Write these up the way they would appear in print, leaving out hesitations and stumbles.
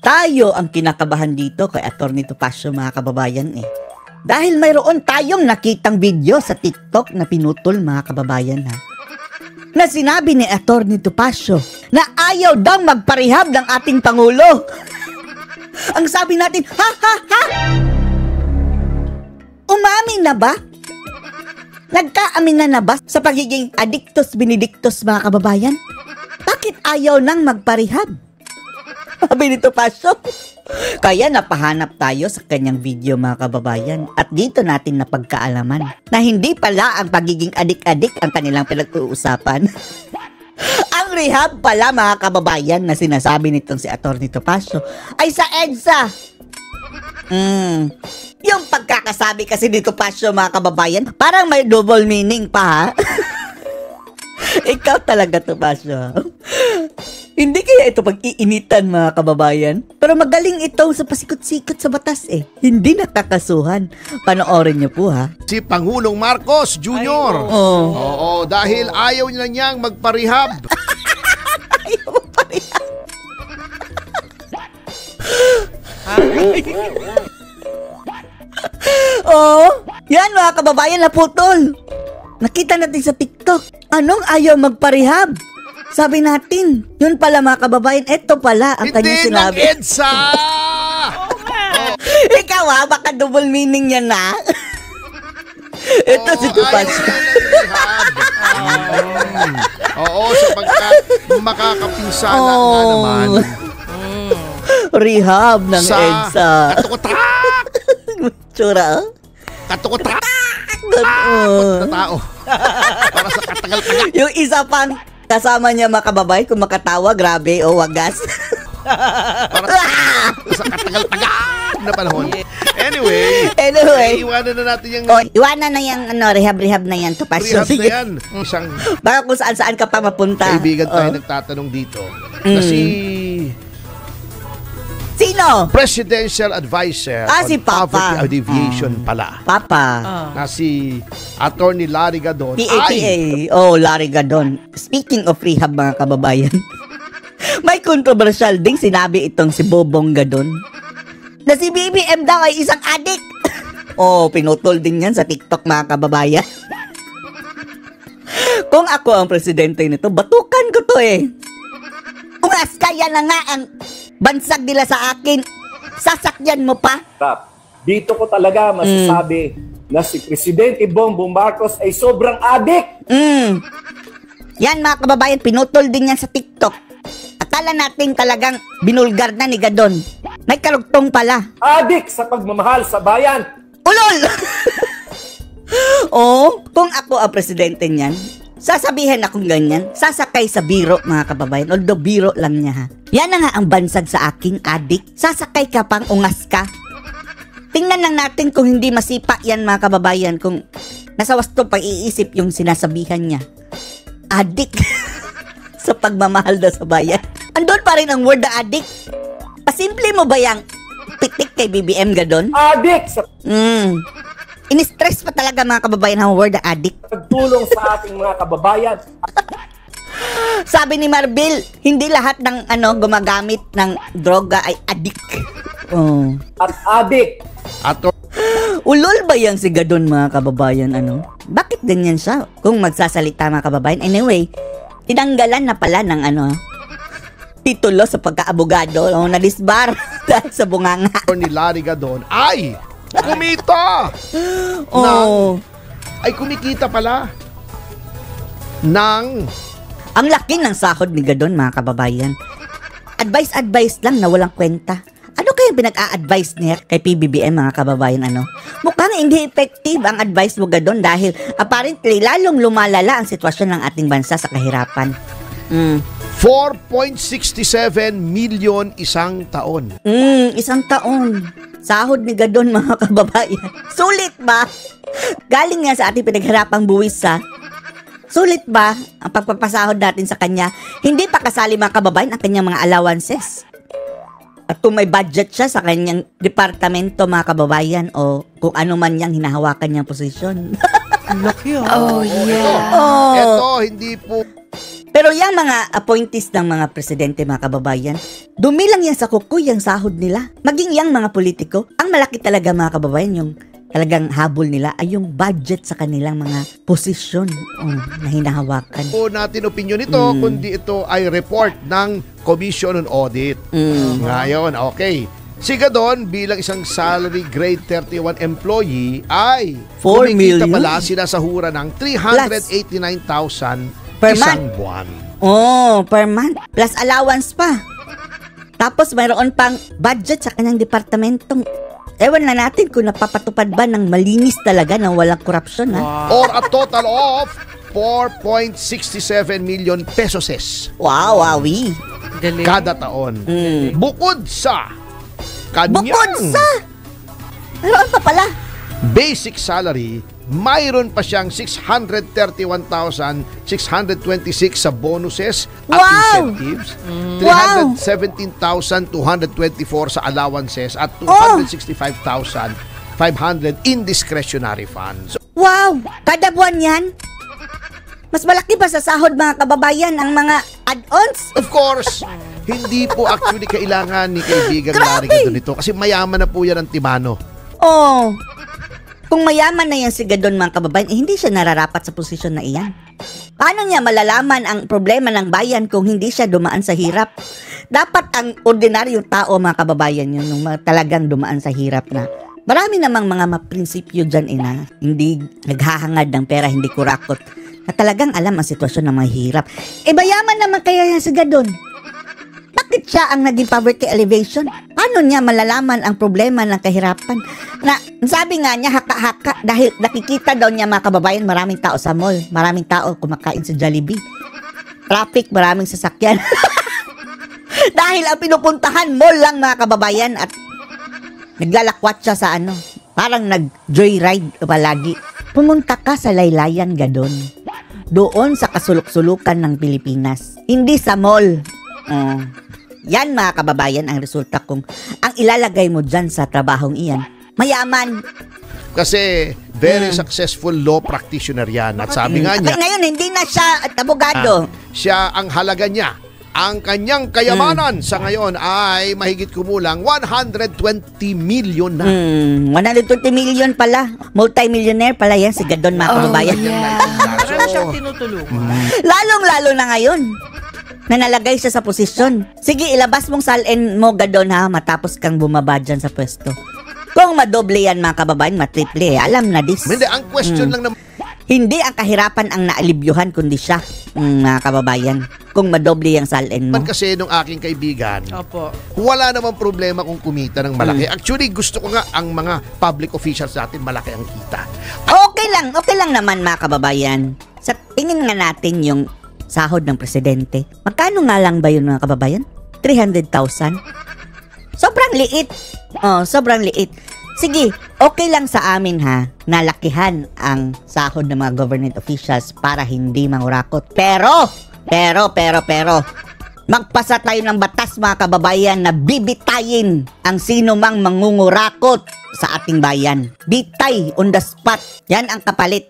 Tayo ang kinakabahan dito kay Atty. Topacio, mga kababayan eh. Dahil mayroon tayong nakitang video sa TikTok na pinutol, mga kababayan ha. Na sinabi ni Atty. Topacio na ayaw daw magparehab ng ating Pangulo. Ang sabi natin, ha ha ha! Umamin na ba? Nagkaamin na ba sa pagiging addictus benedictus, mga kababayan? Bakit ayaw nang magparehab? Sabi ni Topacio. Kaya napahanap tayo sa kanyang video, mga kababayan. At dito natin napagkaalaman na hindi pala ang pagiging adik-adik ang kanilang pinag-uusapan. Ang rehab pala, mga kababayan, na sinasabi nitong si Atty. Topacio ay sa EDSA. Yung pagkakasabi kasi ni Topacio, mga kababayan, parang may double meaning pa ha. Ikaw talaga, Topacio. Hindi kaya ito pag-iinitan, mga kababayan? Pero magaling ito sa pasikot-sikot sa batas eh. Hindi nakakasuhan. Panoorin niyo po ha. Si Pangulong Marcos Jr. Oo, dahil ayaw niya niyang magparehab. Ayaw magparehab. Yan mga kababayan, naputol. Nakita natin sa TikTok. Anong ayaw magparehab? Sabi natin, yun pala mga kababayan, eto pala ang kanyang sinabi. Hindi lang EDSA! Ikaw ha, baka double meaning yan na. Ito si Topacio. Oo, sapagkat makakapinsala nga naman. Rehab ng EDSA. Katukotrak! Tsura. Katukotrak! Na tao. Para sa katagal-tagal. Yung isa pang kasama niya, mga kababayan, kung makatawa, grabe, wagas. Para sa katagal-tagal na panahon. Anyway, iwanan na natin yung... iwanan na yung rehab-rehab na yan, Topacio. Rehab na yan. Isang... Baka kung saan-saan ka pa mapunta. Kaibigan tayo nagtatanong dito. Na si... Sino? Presidential Advisor si on Papa. Poverty Alleviation pala. Papa. Na si Atty. Larry Gadon. PAPA. Larry Gadon. Speaking of rehab, mga kababayan, may controversial ding sinabi itong si Bobong Gadon na si BBM daw ay isang adik. Pinutol din yan sa TikTok, mga kababayan. Kung ako ang presidente nito, batukan ko to eh. Ungas, kaya na nga ang bansag nila sa akin. Sasakyan mo pa? Dito ko talaga masasabi na si Presidente Bongbong Marcos ay sobrang adik. Yan, mga kababayan, pinutol din yan sa TikTok. Akala natin talagang binulgar na ni Gadon. May karugtong pala. Adik sa pagmamahal sa bayan. Ulol! Kung ako ang presidente niyan, sasabihin akong ganyan, sasakay sa biro, mga kababayan. Although biro lang niya ha. Yan na nga ang bansag sa aking adik. Sasakay ka pang ungas ka. Tingnan lang natin kung hindi masipa yan, mga kababayan. Kung nasa wasto pag-iisip yung sinasabihan niya. Adik. Sa pagmamahal na sa bayan. Andun pa rin ang word na adik. Pasimple mo ba yung pitik kay BBM Gadon? Adik sa in-stress pa talaga, mga kababayan, ang word na adik. pagtulong sa ating mga kababayan. Sabi ni Marbil, hindi lahat ng gumagamit ng droga ay adik. At adik. Ulol ba yan si Gadon, mga kababayan? Bakit ganyan siya? Kung magsasalita, mga kababayan. Anyway, tinanggalan na pala ng titulo sa pagkaabogado. Nadisbar dahil sa bunganga. Ni Larry Gadon ay kumita! Ay kumikita pala ng... Ang laki ng sahod ni Gadon, mga kababayan. Advice lang na walang kwenta. Ano kaya pinag-a-advise niya kay PBBM, mga kababayan? Mukhang hindi effective ang advice mo, Gadon, dahil apparently lalong lumalala ang sitwasyon ng ating bansa sa kahirapan. 4.67 million isang taon. Isang taon. Sahod ni Gadon, mga kababayan. Sulit ba? Galing nga sa ating pinagharapang buwis, ha? Sulit ba ang pagpapasahod natin sa kanya? Hindi pa kasali, mga kababayan, ang kanyang mga allowances. At kung may budget siya sa kanyang departamento, mga kababayan, o kung ano man niyang hinahawakan niyang posisyon. Laki, yeah. Ito, hindi po Pero yung mga appointees ng mga presidente, mga kababayan, dumilang yan sa kukoy, yung sahod nila. Maging yung mga politiko, ang malaki talaga mga kababayan, yung talagang habol nila ay yung budget sa kanilang mga posisyon na hinahawakan. Po natin opinion ito, kundi ito ay report ng Commission on Audit. Ngayon, okay. Si Gadon bilang isang salary grade 31 employee ay 4 kumikita million. pala sinasahura ng 389,000 Per isang month. buwan. Per month. Plus allowance pa. Tapos mayroon pang budget sa kanyang departamentong. Ewan na natin kung napapatupad ba ng malinis talaga ng walang korupsyon, ha? Or a total of 4.67 million pesos Wow, wawi. Galing. kada taon. Bukod sa kanyang Bukod sa... Mayroon pa pala. basic salary, mayroon pa siyang 631,626 sa bonuses at Wow! incentives, Wow! 317,224 sa allowances at 265,500 in discretionary funds. Wow! Kada buwan yan? Mas malaki pa sa sahod mga kababayan ang mga add-ons? Of course, hindi po actually kailangan ni kaibigan Grabe! Larry Gadon ito kasi mayaman na po yan ang Timano. Oh, kung mayaman na yan si Gadon mga kababayan, hindi siya nararapat sa posisyon na iyan. Paano niya malalaman ang problema ng bayan kung hindi siya dumaan sa hirap? Dapat ang ordinaryong tao mga kababayan yun, yung talagang dumaan sa hirap na. Marami namang mga maprinsipyo dyan ina, hindi naghahangad ng pera, hindi kurakot, na talagang alam ang sitwasyon ng mga hirap. Mayaman naman kaya yan si Gadon. Bakit siya ang naging poverty elevation? Paano niya malalaman ang problema ng kahirapan? Na sabi nga niya haka-haka dahil nakikita daw niya mga kababayan maraming tao sa mall, maraming tao kumakain sa Jollibee. Traffic, maraming sasakyan. Dahil ang pinupuntahan mall lang mga kababayan at naglalakwat siya sa parang nag-joyride palagi. Pumunta ka sa laylayan Gadon. Doon sa kasulok-sulukan ng Pilipinas. Hindi sa mall. Yan mga kababayan ang resulta kung ang ilalagay mo dyan sa trabahong iyan. Mayaman. Kasi very successful law practitioner yan. At sabi nga niya, At ngayon hindi na siya abogado. siya ang halaga niya. Ang kanyang kayamanan sa ngayon ay mahigit kumulang 120 million na. 120 million pala. Multi-millionaire pala yan si Gadon mga kababayan. Marami siyang tinutulungan. Lalong-lalo na ngayon na nalagay siya sa posisyon. Sige, ilabas mong salin mo Gadon ha matapos kang bumaba dyan sa pwesto. Kung madoble yan mga kababayan, matriple alam na this. Hindi, ang question lang naman, Hindi ang kahirapan ang naalibyuhan kundi siya mga kababayan. Kung madoble yung salin mo. kasi nung aking kaibigan, Opo. wala namang problema kung kumita ng malaki. Actually, gusto ko nga ang mga public officials natin malaki ang kita. Okay lang naman mga kababayan. Sa tingin nga natin yung sahod ng presidente. Magkano nga lang ba yun mga kababayan? 300,000? Sobrang liit. Sobrang liit. Sige, okay lang sa amin ha, nalakihan ang sahod ng mga government officials para hindi mangurakot. Pero, magpasa tayo ng batas mga kababayan na bibitayin ang sino mang mangungurakot sa ating bayan. Bitay on the spot. Yan ang kapalit.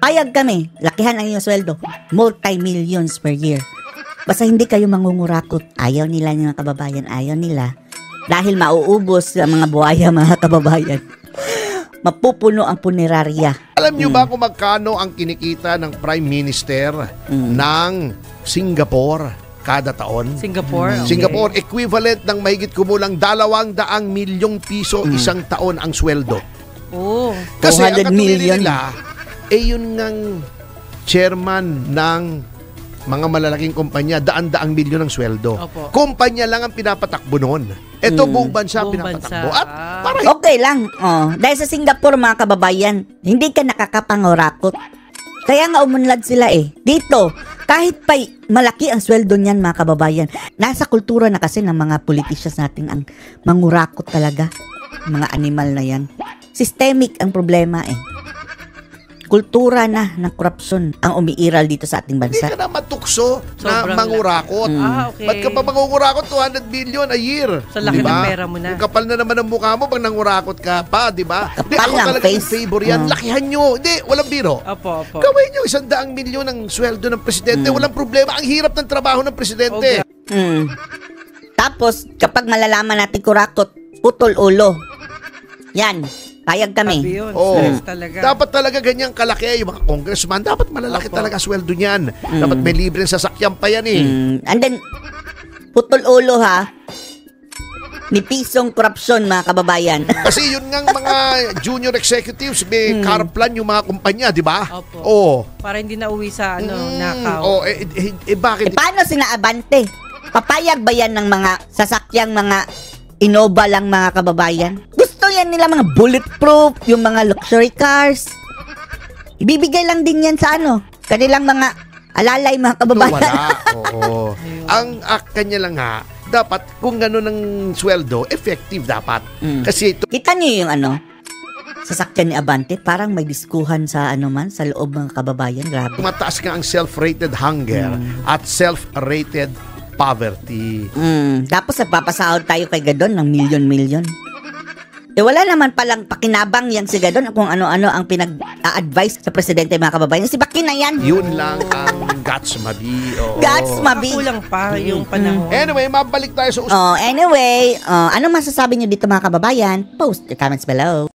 Payag kami, lakihan ang iyong sweldo. Multi-millions per year. Basta hindi kayo mangungurakot. Ayaw nila mga kababayan, ayaw nila. Dahil mauubos ang mga buhaya mga kababayan. Mapupuno ang punerarya. Alam niyo ba kung magkano ang kinikita ng Prime Minister ng Singapore kada taon? Singapore. Okay. Singapore, equivalent ng mahigit kumulang 200 milyong piso isang taon ang sweldo. Oh. Kasi ang 200 katuloy million. nila, yun ngang chairman ng mga malalaking kumpanya, daan-daang milyon ang sweldo. Opo. Kumpanya lang ang pinapatakbo noon. Ito buong bansa Buong pinapatakbo. bansa. At para Okay lang. Dahil sa Singapore mga kababayan, hindi ka nakakapangurakot. Kaya nga umunlad sila Dito, kahit pa malaki ang sweldo niyan mga kababayan, nasa kultura na kasi ng mga politicians natin ang mangurakot talaga. Mga animal na yan. Systemic ang problema kultura na ng korupsyon ang umiiral dito sa ating Hindi bansa. ka na matukso na Sobrang mangurakot. Okay. Ba't ka pa mangurakot? 200 billion a year. Sa laki Diba? ng pera mo na. Yung kapal na naman ang mukha mo pag nangurakot ka pa, di ba? Hindi, Kapal ako ng talaga in face. favor yan. Lakihan nyo. Hindi, walang biro. Opo. Gawin nyo 100 milyon ang sweldo ng presidente. Walang problema. Ang hirap ng trabaho ng presidente. Okay. Tapos, kapag malalaman natin kurakot, putol ulo. Yan, payag kami. Sabi yun, Oo. stress talaga. Dapat talaga ganyang kalaki yung mga congressman. Dapat malalaki Opo. talaga sweldo niyan. Dapat may libreng sasakyan pa yan eh. And then, putol ulo ha, ni pisong korupsyon mga kababayan. Kasi yun ngang mga junior executives, may car plan yung mga kumpanya, di ba? Opo. Oo. Para hindi na uwi sa nakaw. Oh, bakit? Paano sinaabante? Papayag ba yan ng mga sasakyang mga Innova lang mga kababayan? Gusto yan nila mga bulletproof, yung mga luxury cars. Ibibigay lang din yan sa kanilang mga alalay mga kababayan. Wala. Oo. Ang kanya lang nga, dapat kung gano'n ang sweldo, effective dapat. Kasi ito, Kita niyo yung sasakyan ni Abante, parang may diskuhan sa sa loob mga kababayan. Grabe. mataas nga ang self-rated hunger at self-rated poverty. Tapos nagpapasahod tayo kay Gadon ng milyon-milyon. Wala naman palang pakinabang yan si Gadon kung ano-ano ang pinag-a-advise sa presidente mga kababayan. Si Baki na yan. Yun lang ang guts mabi. Oo. Gods mabi. Kulang pa yung panahon. Anyway, mabalik tayo sa Anyway, anong masasabi niyo dito mga kababayan? Post your comments below.